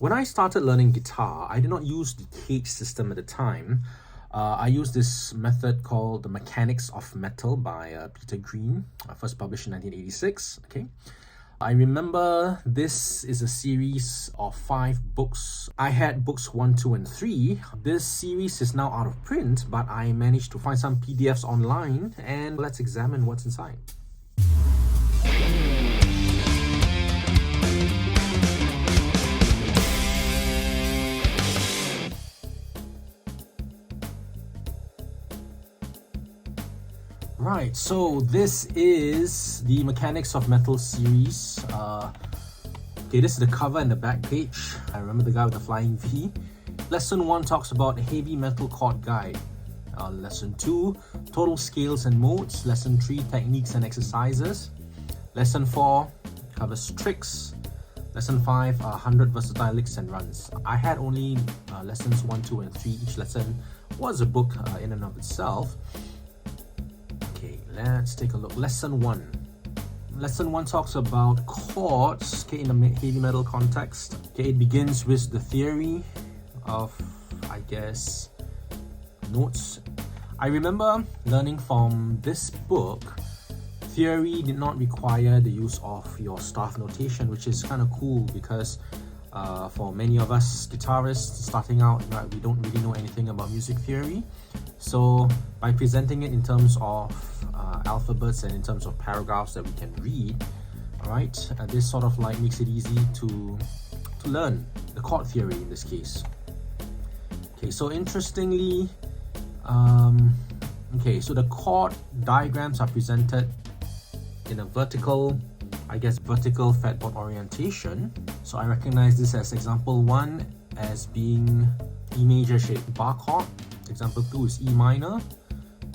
When I started learning guitar, I did not use the cage system at the time. I used this method called The Mechanics of Metal by Peter Green, first published in 1986. Okay, I remember this is a series of 5 books. I had books 1, 2, and 3. This series is now out of print, but I managed to find some PDFs online, and let's examine what's inside. Right, so this is the Mechanics of Metal series. Okay, this is the cover and the back page. I remember the guy with the flying V. Lesson 1 talks about heavy metal chord guide. Lesson 2, total scales and modes. Lesson 3, techniques and exercises. Lesson 4 covers tricks. Lesson 5, 100 versatile licks and runs. I had only lessons 1, 2, and 3. Each lesson was a book in and of itself. Okay, let's take a look. Lesson 1. Lesson 1 talks about chords, okay, in a heavy metal context. Okay, it begins with the theory of, I guess, notes. I remember learning from this book, theory did not require the use of your staff notation, which is kind of cool because for many of us guitarists starting out, right, we don't really know anything about music theory. So by presenting it in terms of alphabets and in terms of paragraphs that we can read, all right, this sort of like makes it easy to learn the chord theory in this case. Okay, so interestingly, okay, so the chord diagrams are presented in a vertical, I guess, vertical fretboard orientation. So I recognize this as example 1 as being E major shaped bar chord. Example 2 is E minor.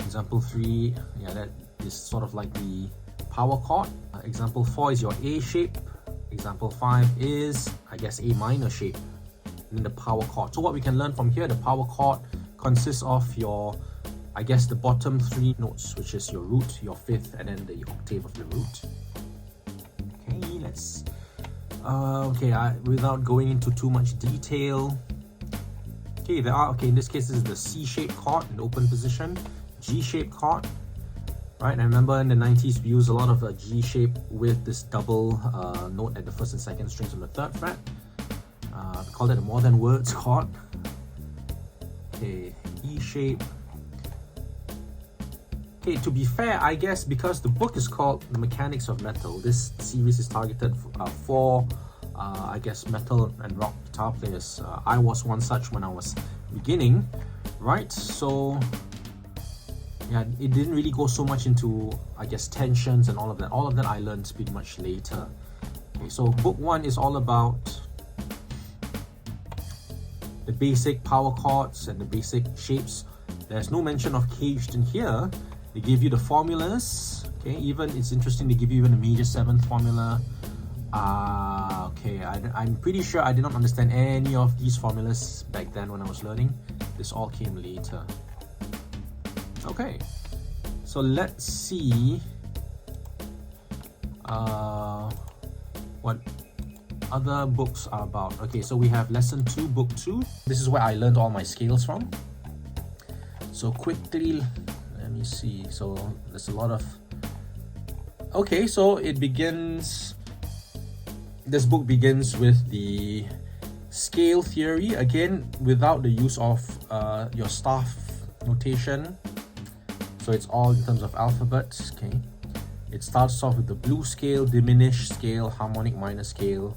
Example 3, yeah, that is sort of like the power chord. Example 4 is your A shape. Example 5 is, I guess, A minor shape in the power chord. So what we can learn from here, the power chord consists of your, I guess, the bottom 3 notes, which is your root, your fifth, and then the octave of the root. Okay, let's without going into too much detail. Okay, in this case, this is the C-shaped chord in the open position, G-shaped chord, right? And I remember in the 90s, we used a lot of G shape with this double note at the 1st and 2nd strings on the 3rd fret. We call it a more than words chord. Okay, E shape. Okay, to be fair, I guess because the book is called The Mechanics of Metal, this series is targeted for I guess, metal and rock guitar players. I was one such when I was beginning, right? So yeah, it didn't really go so much into, I guess, tensions and all of that. All of that I learned pretty much later. Okay, so book 1 is all about the basic power chords and the basic shapes. There's no mention of caged in here. They give you the formulas. Okay, even it's interesting, they give you even a major 7th formula. Okay, I'm pretty sure I did not understand any of these formulas back then when I was learning. This all came later. Okay, so let's see what other books are about. Okay, so we have lesson 2, book 2. This is where I learned all my scales from. So quickly, let me see. So there's a lot of... Okay, so it begins... This book begins with the scale theory, again, without the use of your staff notation. So it's all in terms of alphabets, okay? It starts off with the blues scale, diminished scale, harmonic minor scale.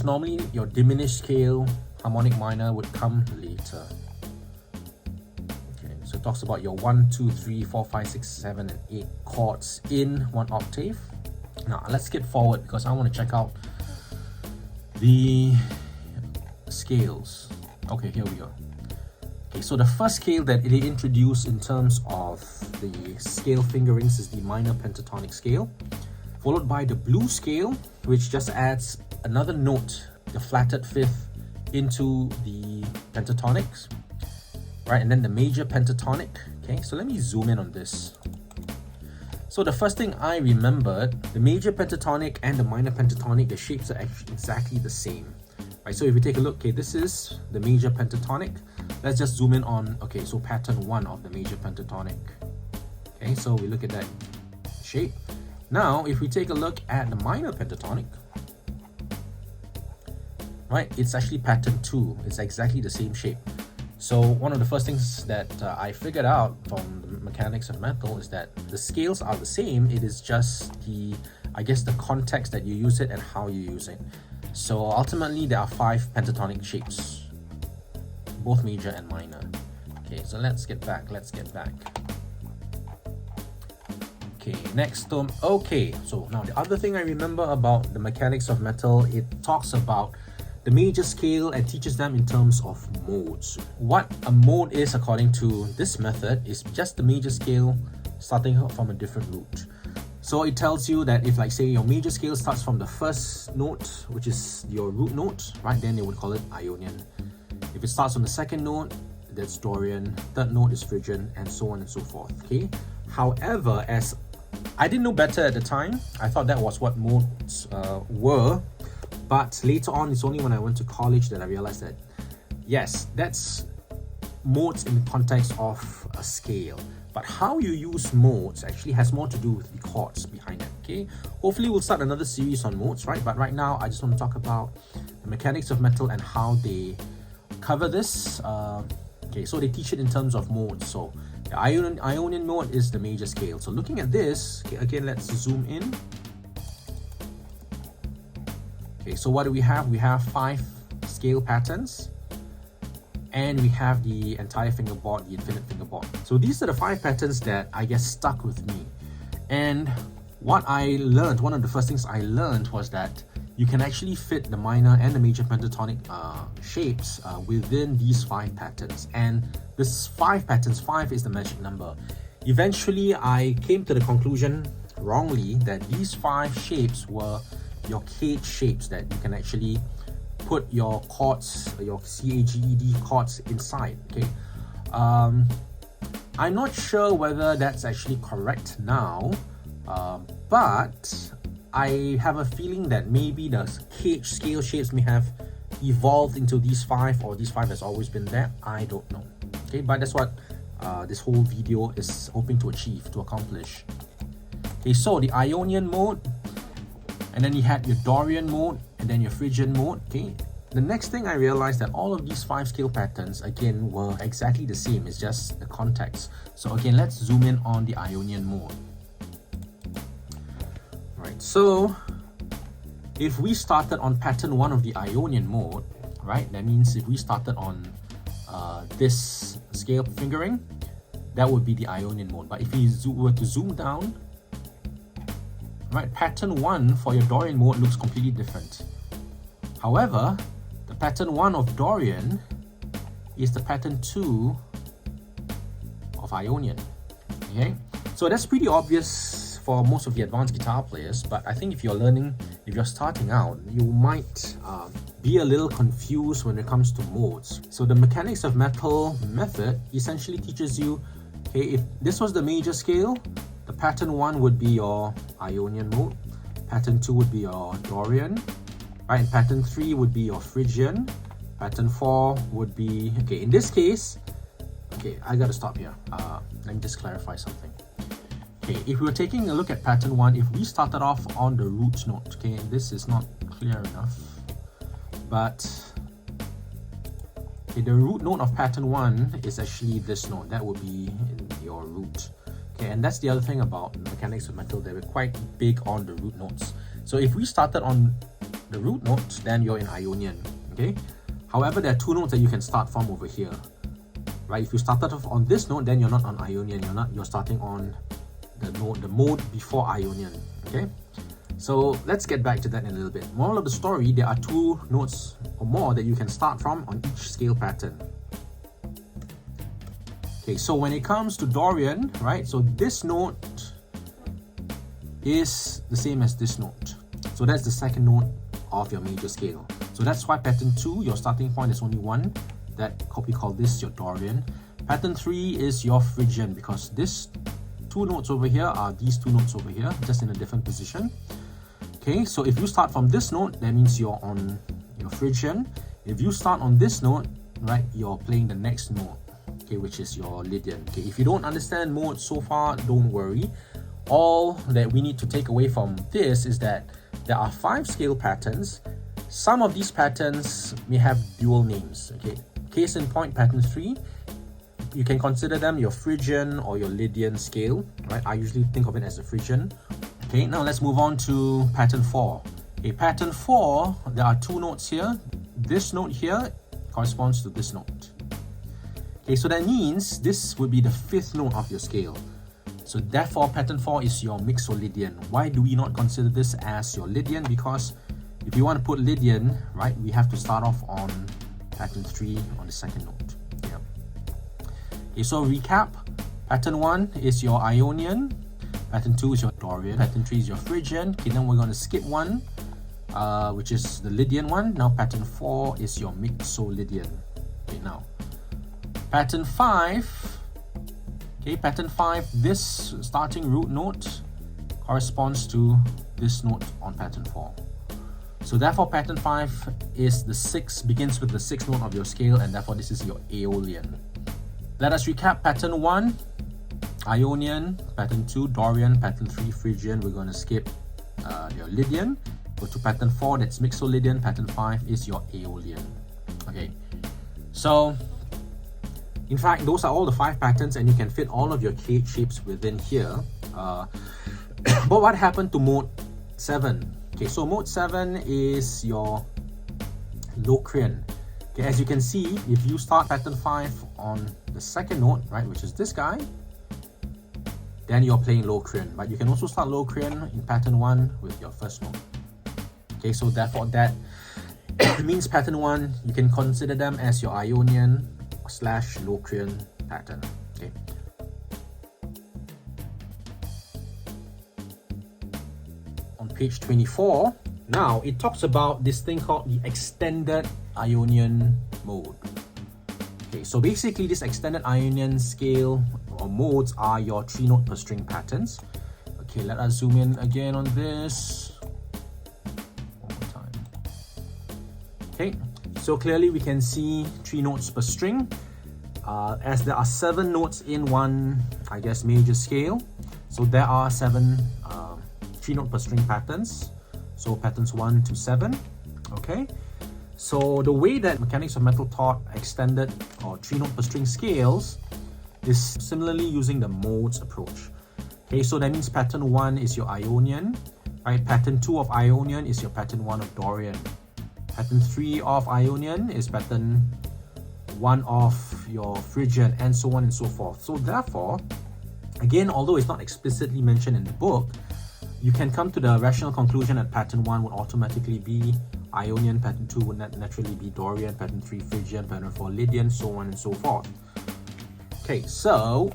Normally, your diminished scale, harmonic minor would come later. Okay, so it talks about your 1, 2, 3, 4, 5, 6, 7, and 8 chords in 1 octave. Now, let's skip forward because I want to check out the scales. Okay, here we go. Okay, so the first scale that they introduced in terms of the scale fingerings is the minor pentatonic scale, followed by the blues scale, which just adds another note, the flatted 5th, into the pentatonics, right? And then the major pentatonic. Okay, so let me zoom in on this. So the first thing I remembered, the major pentatonic and the minor pentatonic, the shapes are actually exactly the same. Right, so if we take a look, okay, this is the major pentatonic. Let's just zoom in on, okay, so pattern 1 of the major pentatonic. Okay, so we look at that shape. Now, if we take a look at the minor pentatonic, right, it's actually pattern 2. It's exactly the same shape. So one of the first things that I figured out from the mechanics of metal is that the scales are the same. It is just the, I guess, the context that you use it and how you use it. So ultimately, there are 5 pentatonic shapes, both major and minor. Okay, so let's get back. Okay, next tone. Okay, so now the other thing I remember about the mechanics of metal, it talks about the major scale and teaches them in terms of modes. What a mode is, according to this method, is just the major scale starting from a different root. So it tells you that if, like, say, your major scale starts from the first note, which is your root note, right, then they would call it Ionian. If it starts from the second note, that's Dorian, third note is Phrygian, and so on and so forth, okay? However, as I didn't know better at the time, I thought that was what modes were, but later on, it's only when I went to college that I realized that, yes, that's modes in the context of a scale. But how you use modes actually has more to do with the chords behind it, okay? Hopefully we'll start another series on modes, right? But right now, I just want to talk about the mechanics of metal and how they cover this. Okay, so they teach it in terms of modes. So the Ionian mode is the major scale. So looking at this, okay, again, let's zoom in. Okay, so what do we have? We have 5 scale patterns. And we have the entire fingerboard, the infinite fingerboard. So these are the 5 patterns that I guess stuck with me. And what I learned, one of the first things I learned was that you can actually fit the minor and the major pentatonic shapes within these 5 patterns. And this 5 patterns, 5 is the magic number. Eventually, I came to the conclusion wrongly that these 5 shapes were your cage shapes that you can actually put your chords, your CAGED chords inside, okay? I'm not sure whether that's actually correct now, but I have a feeling that maybe the cage scale shapes may have evolved into these 5, or these 5 has always been there. I don't know, okay? But that's what this whole video is hoping to achieve, to accomplish. Okay, so the Ionian mode, and then you had your Dorian mode, and then your Phrygian mode, okay? The next thing I realized that all of these 5 scale patterns, again, were exactly the same. It's just the context. So again, let's zoom in on the Ionian mode. Right, so if we started on pattern 1 of the Ionian mode, right, that means if we started on this scale fingering, that would be the Ionian mode. But if we were to zoom down, right, pattern 1 for your Dorian mode looks completely different. However, the pattern 1 of Dorian is the pattern 2 of Ionian, okay? So that's pretty obvious for most of the advanced guitar players, but I think if you're learning, if you're starting out, you might be a little confused when it comes to modes. So the mechanics of metal method essentially teaches you, okay, if this was the major scale, the pattern 1 would be your Ionian mode, pattern 2 would be your Dorian, right, and pattern 3 would be your Phrygian, pattern 4 would be, okay, in this case, okay, I gotta stop here. Let me just clarify something. Okay, if we were taking a look at pattern 1, if we started off on the root note, okay, this is not clear enough, but okay, the root note of pattern 1 is actually this note. That would be your root. Okay, and that's the other thing about the mechanics of metal, they were quite big on the root notes. So if we started on the root note, then you're in Ionian, okay? However, there are 2 notes that you can start from over here, right? If you started off on this note, then you're not on Ionian, you're starting on the note, the mode before Ionian, okay? So let's get back to that in a little bit. Moral of the story, there are 2 notes or more that you can start from on each scale pattern. Okay, so when it comes to Dorian, right, so this note is the same as this note. So that's the second note of your major scale. So that's why pattern 2, your starting point is only 1. That we call this your Dorian. Pattern 3 is your Phrygian, because this 2 notes over here are these 2 notes over here, just in a different position. Okay, so if you start from this note, that means you're on your Phrygian. If you start on this note, right, you're playing the next note, okay, which is your Lydian. Okay, if you don't understand modes so far, don't worry. All that we need to take away from this is that there are 5 scale patterns. Some of these patterns may have dual names. Okay, case in point, pattern 3, you can consider them your Phrygian or your Lydian scale, right? I usually think of it as a Phrygian. Okay, now let's move on to pattern 4. Okay, pattern 4, there are 2 notes here. This note here corresponds to this note. Okay, so that means this would be the 5th note of your scale. So therefore, pattern 4 is your Mixolydian. Why do we not consider this as your Lydian? Because if you want to put Lydian, right, we have to start off on pattern 3 on the 2nd note. Yeah. Okay, so recap. Pattern 1 is your Ionian. Pattern 2 is your Dorian. Pattern 3 is your Phrygian. Okay, then we're going to skip one, which is the Lydian one. Now pattern 4 is your Mixolydian. Okay, now pattern 5. Okay, pattern 5, this starting root note corresponds to this note on pattern 4. So therefore, pattern 5 is the 6, begins with the 6th note of your scale, and therefore this is your Aeolian. Let us recap. Pattern 1, Ionian. Pattern 2, Dorian. Pattern 3, Phrygian. We're going to skip your Lydian. Go to pattern 4, that's Mixolydian. Pattern 5 is your Aeolian. Okay, so in fact, those are all the 5 patterns, and you can fit all of your cage shapes within here. But what happened to mode 7? Okay, so mode 7 is your Locrian. Okay, as you can see, if you start pattern 5 on the 2nd note, right, which is this guy, then you're playing Locrian. But you can also start Locrian in pattern 1 with your 1st note. Okay, so therefore that means pattern 1, you can consider them as your Ionian / Locrian pattern. Okay. On page 24, now it talks about this thing called the extended Ionian mode. Okay, so basically this extended Ionian scale or modes are your 3 note per string patterns. Okay, let us zoom in again on this. One more time. Okay, so clearly we can see 3 notes per string. As there are 7 notes in one, I guess, major scale, so there are 7 3 note per string patterns. So patterns 1 to 7. Okay, so the way that Mechanics of Metal taught extended or 3 note per string scales is similarly using the modes approach. Okay, so that means pattern 1 is your Ionian, right? Pattern 2 of Ionian is your pattern 1 of Dorian. Pattern 3 of Ionian is pattern 1 of your Phrygian, and so on and so forth. So therefore, again, although it's not explicitly mentioned in the book, you can come to the rational conclusion that pattern 1 would automatically be Ionian, pattern 2 would naturally be Dorian, pattern 3 Phrygian, pattern 4 Lydian, so on and so forth. Okay, so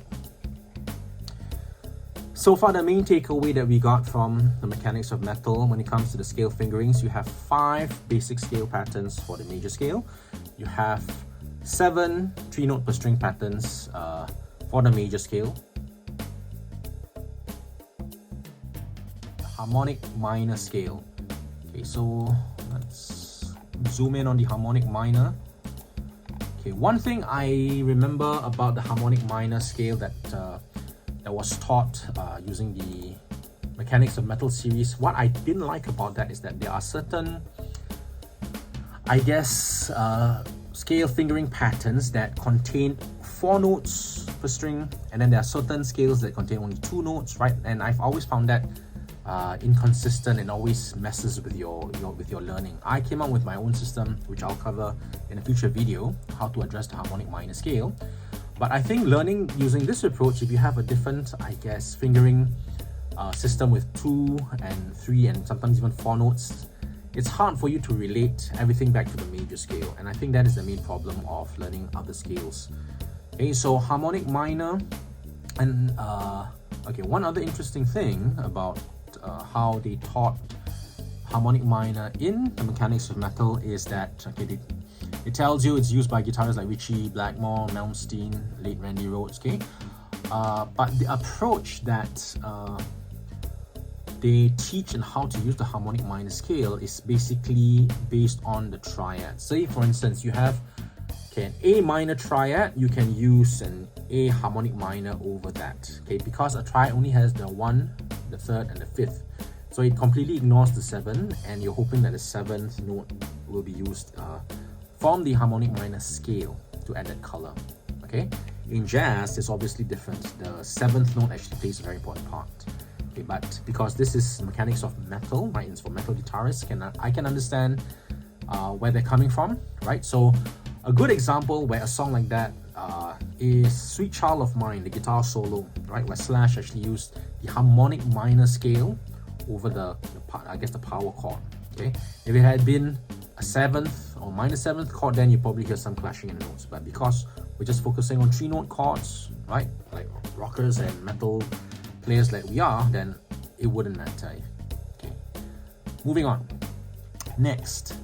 far the main takeaway that we got from the Mechanics of Metal when it comes to the scale fingerings, you have 5 basic scale patterns for the major scale. You have 7 3 note per string patterns for the major scale. The harmonic minor scale. Okay, so let's zoom in on the harmonic minor. Okay, one thing I remember about the harmonic minor scale that was taught using the Mechanics of Metal series, what I didn't like about that is that there are certain, I guess, scale fingering patterns that contain 4 notes per string, and then there are certain scales that contain only 2 notes, right? And I've always found that inconsistent and always messes with your learning. I came up with my own system, which I'll cover in a future video, how to address the harmonic minor scale. But I think learning using this approach, if you have a different, I guess, fingering system with 2 and 3 and sometimes even 4 notes, it's hard for you to relate everything back to the major scale. And I think that is the main problem of learning other scales. Okay, so harmonic minor, and okay, one other interesting thing about how they taught harmonic minor in the Mechanics of Metal is that, okay, it tells you it's used by guitarists like Ritchie Blackmore, Malmsteen, late Randy Rhoads, okay? But the approach that they teach and how to use the harmonic minor scale is basically based on the triad. Say for instance, you have an A minor triad, you can use an A harmonic minor over that, okay, because a triad only has the 1, the 3rd and the 5th, so it completely ignores the 7, and you're hoping that the 7th note will be used from the harmonic minor scale to add that color. Okay, in jazz it's obviously different. The 7th note actually plays a very important part. Okay, but because this is mechanics of metal, right, it's for metal guitarists, I can understand where they're coming from, right? So a good example where a song like that is Sweet Child of Mine, the guitar solo, right, where Slash actually used the harmonic minor scale over the power chord. Okay, if it had been a 7th or minor 7th chord, then you probably hear some clashing in notes. But because we're just focusing on 3-note chords, right, like rockers and metal players like we are, then it wouldn't matter. Okay, moving on. Next.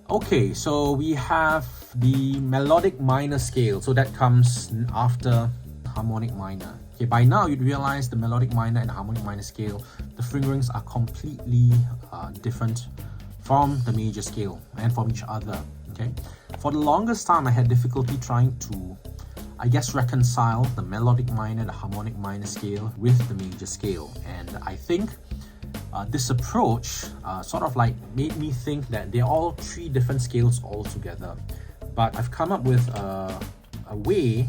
Okay, so we have the melodic minor scale. So that comes after harmonic minor. Okay, by now you'd realize the melodic minor and the harmonic minor scale, the fingerings are completely different from the major scale and from each other. Okay, for the longest time I had difficulty trying to, I guess, reconcile the melodic minor, the harmonic minor scale with the major scale, and I think this approach sort of like made me think that they're all 3 different scales altogether. But I've come up with a way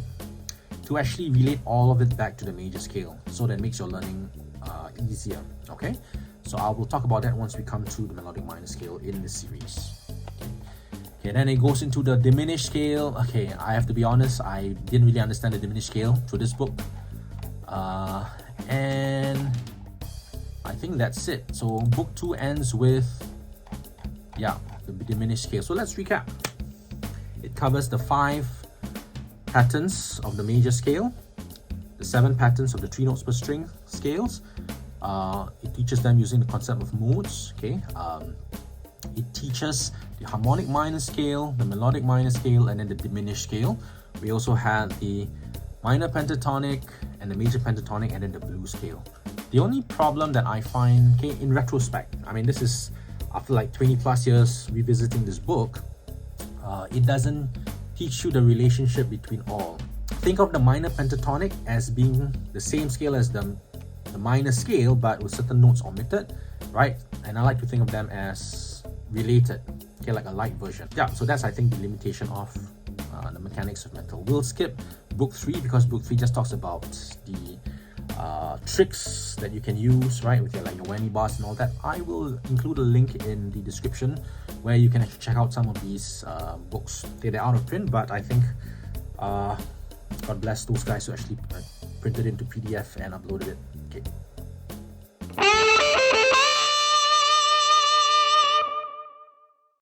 to actually relate all of it back to the major scale, so that makes your learning easier. Okay, so I will talk about that once we come to the melodic minor scale in this series. Okay, then it goes into the diminished scale. Okay, I have to be honest, I didn't really understand the diminished scale through this book, and I think that's it. So book 2 ends with, yeah, the diminished scale. So let's recap. It covers the 5 patterns of the major scale, the 7 patterns of the 3 notes per string scales. It teaches them using the concept of modes. Okay, it teaches the harmonic minor scale, the melodic minor scale, and then the diminished scale. We also had the minor pentatonic and the major pentatonic, and then the blues scale. The only problem that I find, okay, in retrospect, I mean, this is after like 20 plus years revisiting this book, it doesn't teach you the relationship between all. Think of the minor pentatonic as being the same scale as the minor scale, but with certain notes omitted, right? And I like to think of them as related, okay, like a light version. Yeah, so that's, I think, the limitation of the mechanics of metal. We'll skip book 3 because book 3 just talks about the tricks that you can use, right, with your whammy bars and all that. I will include a link in the description where you can actually check out some of these books. Okay, they're out of print, but I think God bless those guys who actually printed it into PDF and uploaded it. Okay.